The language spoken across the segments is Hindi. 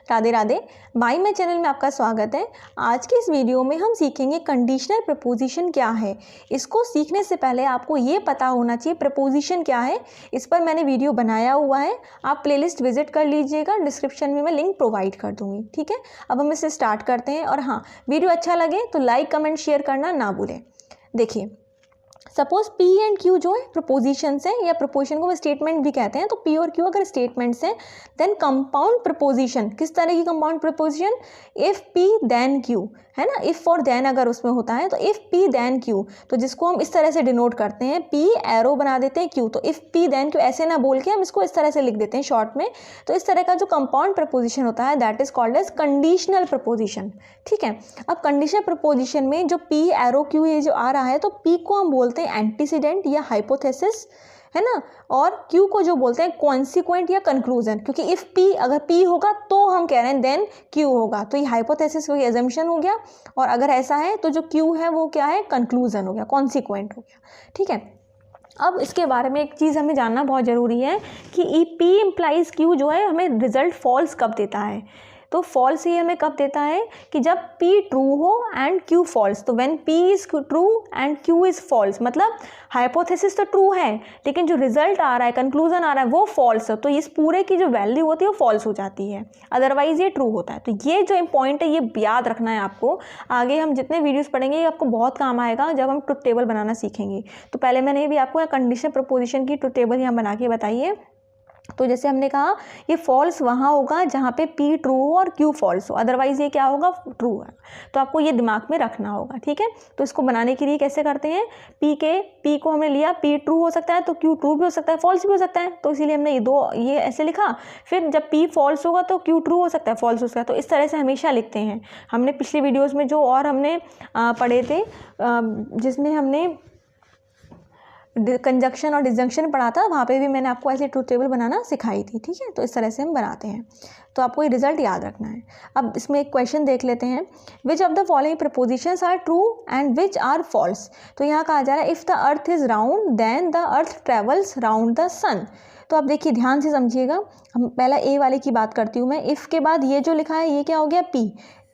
Radhe Radhe. Bye my channel में आपका स्वागत है। आज के इस वीडियो में हम सीखेंगे कंडीशनल प्रपोजिशन क्या है। इसको सीखने से पहले आपको ये पता होना चाहिए प्रपोजिशन क्या है। इस पर मैंने वीडियो बनाया हुआ है, आप प्लेलिस्ट विजिट कर लीजिएगा, डिस्क्रिप्शन में मैं लिंक प्रोवाइड कर दूँगी। ठीक है, अब हम इसे स्टार्ट करते हैं। और हाँ, वीडियो अच्छा लगे तो लाइक कमेंट शेयर करना ना भूलें। देखिए, सपोज P एंड Q जो है प्रपोजिशंस हैं, या प्रपोजिशन को स्टेटमेंट भी कहते हैं। तो P और Q अगर स्टेटमेंट्स हैं, देन कंपाउंड प्रपोजिशन किस तरह की compound proposition, if P then Q, है ना। इफ़ और देन अगर उसमें होता है तो इफ़ P देन Q, तो जिसको हम इस तरह से डिनोट करते हैं, P एरो बना देते हैं Q, तो इफ़ P देन Q ऐसे ना बोल के हम इसको इस तरह से लिख देते हैं शॉर्ट में। तो इस तरह का जो कंपाउंड प्रपोजिशन होता है that is called as conditional proposition. ठीक है, अब कंडीशनल प्रपोजिशन में जो P एरो Q ये जो आ रहा है, तो P को हम बोलते हैं एंटीसीडेंट या हाइपोथेसिस, है ना, और Q को जो बोलते हैं कॉन्सिक्वेंट या कंक्लूजन। क्योंकि इफ P अगर P होगा तो हम कह रहे हैं देन Q होगा, तो ये हाइपोथेसिस हो गया, एजम्पशन हो गया। और अगर ऐसा है तो जो Q है वो क्या है, कंक्लूजन हो गया, कॉन्सिक्वेंट हो गया। ठीक है, अब इसके बारे में एक चीज़ हमें जानना बहुत ज़रूरी है कि P इम्प्लाइज Q जो है हमें रिजल्ट फॉल्स कब देता है। तो फॉल्स ये हमें कब देता है कि जब P ट्रू हो एंड Q फॉल्स। तो when P is true and Q is false, मतलब हाइपोथेसिस तो ट्रू है लेकिन जो रिजल्ट आ रहा है, कंक्लूजन आ रहा है, वो फॉल्स है। तो इस पूरे की जो वैल्यू होती है वो फॉल्स हो जाती है, अदरवाइज ये ट्रू होता है। तो ये जो पॉइंट है ये याद रखना है आपको। आगे हम जितने वीडियोस पढ़ेंगे ये आपको बहुत काम आएगा जब हम ट्रुथ टेबल बनाना सीखेंगे। तो पहले मैंने भी आपको कंडीशनल प्रपोजिशन की ट्रुथ टेबल यहाँ बना के बताई है। तो जैसे हमने कहा ये फॉल्स वहाँ होगा जहाँ पे P ट्रू हो और Q फॉल्स हो, अदरवाइज ये क्या होगा, ट्रू है। तो आपको ये दिमाग में रखना होगा। ठीक है, तो इसको बनाने के लिए कैसे करते हैं, P को हमने लिया, P ट्रू हो सकता है तो Q ट्रू भी हो सकता है, फॉल्स भी हो सकता है। तो इसीलिए हमने ये ऐसे लिखा। फिर जब P फॉल्स होगा तो Q ट्रू हो सकता है, फॉल्स हो सकता है। तो इस तरह से हमेशा लिखते हैं। हमने पिछले वीडियोज़ में जो और हमने पढ़े थे, जिसमें हमने कंजक्शन और डिसजंक्शन पढ़ा था, वहाँ पे भी मैंने आपको ऐसे ट्रूथ टेबल बनाना सिखाई थी। ठीक है, तो इस तरह से हम बनाते हैं। तो आपको ये रिजल्ट याद रखना है। अब इसमें एक क्वेश्चन देख लेते हैं, which of the following propositions are true and which are false. तो यहाँ कहा जा रहा है if the earth is round then the earth travels round the sun. तो आप देखिए ध्यान से समझिएगा। हम पहला ए वाले की बात करती हूँ मैं। इफ़ के बाद ये जो लिखा है ये क्या हो गया, P,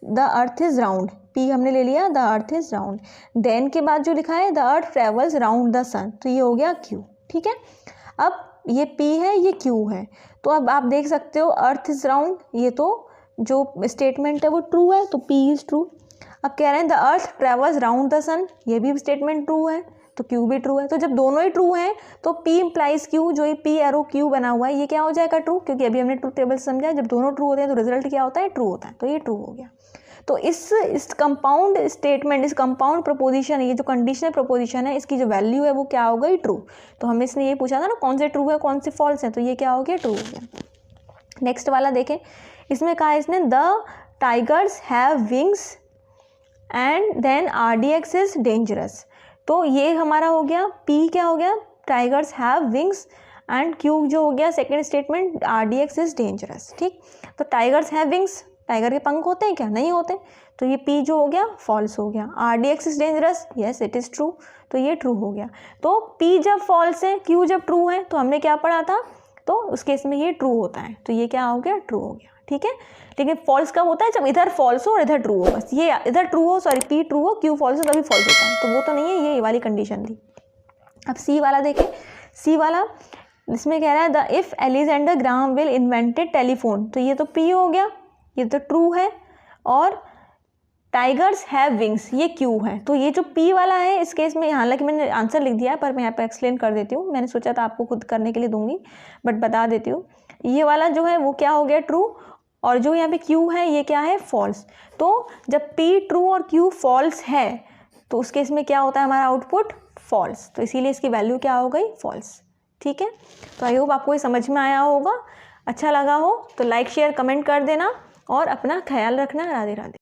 the earth is round, P हमने ले लिया, the earth is round. Then के बाद जो लिखा है the earth travels round the sun, तो ये हो गया Q। ठीक है, अब ये P है, ये Q है। तो अब आप देख सकते हो अर्थ इज राउंड, ये तो जो स्टेटमेंट है वो ट्रू है, तो P इज ट्रू। अब कह रहे हैं the earth travels round the sun, ये भी स्टेटमेंट ट्रू है, तो Q भी ट्रू है। तो जब दोनों ही ट्रू हैं तो P इम्प्लाइज Q, जो ये P एरो Q बना हुआ है ये क्या हो जाएगा, ट्रू। क्योंकि अभी हमने ट्रूथ टेबल समझा, जब दोनों ट्रू होते हैं तो रिजल्ट क्या होता है, ट्रू होता है। तो ये ट्रू हो गया। तो इस कंपाउंड स्टेटमेंट, इस कंपाउंड प्रपोजिशन, ये जो कंडीशनल प्रपोजिशन है, इसकी जो वैल्यू है वो क्या हो गई, ट्रू। तो हमने इसने ये पूछा था ना कौन से ट्रू है कौन से फॉल्स है, तो ये क्या हो गया, ट्रू हो गया। नेक्स्ट वाला देखें, इसमें कहा है इसने the tigers have wings and then RDX is dangerous. तो ये हमारा हो गया, P क्या हो गया, tigers have wings, and Q जो हो गया second statement, RDX is dangerous. ठीक, तो टाइगर्स हैव विंग्स, टाइगर के पंख होते हैं क्या, नहीं होते। तो ये P जो हो गया फॉल्स हो गया। RDX is dangerous, yes it is true, तो ये ट्रू हो गया। तो P जब फॉल्स है, Q जब ट्रू है, तो हमने क्या पढ़ा था, तो उस केस में ये ट्रू होता है। तो ये क्या हो गया, ट्रू हो गया। ठीक है, लेकिन फॉल्स कब होता है, जब इधर फॉल्स हो और इधर ट्रू हो। बस ये इधर ट्रू हो, सॉरी P ट्रू हो, Q फॉल्स हो, तभी फॉल्स होता है। तो वो तो नहीं है, ये वाली कंडीशन थी। अब C वाला देखें, C वाला इसमें कह रहा है the if Alexander Graham Bell invented telephone, तो ये तो P हो गया, ये तो ट्रू है। और टाइगर्स हैव विंग्स, ये Q है। तो ये जो P वाला है इस केस में, हालांकि मैंने आंसर लिख दिया है पर मैं यहाँ पे एक्सप्लेन कर देती हूँ, मैंने सोचा था आपको खुद करने के लिए दूंगी बट बता देती हूँ। ये वाला जो है वो क्या हो गया, ट्रू, और जो यहाँ पे Q है ये क्या है, फॉल्स। तो जब P ट्रू और Q फॉल्स है तो उस केस में क्या होता है हमारा आउटपुट, फॉल्स। तो इसीलिए इसकी वैल्यू क्या हो गई, फॉल्स। ठीक है, तो आई होप आपको ये समझ में आया होगा। अच्छा लगा हो तो लाइक शेयर कमेंट कर देना और अपना ख्याल रखना। राधे राधे।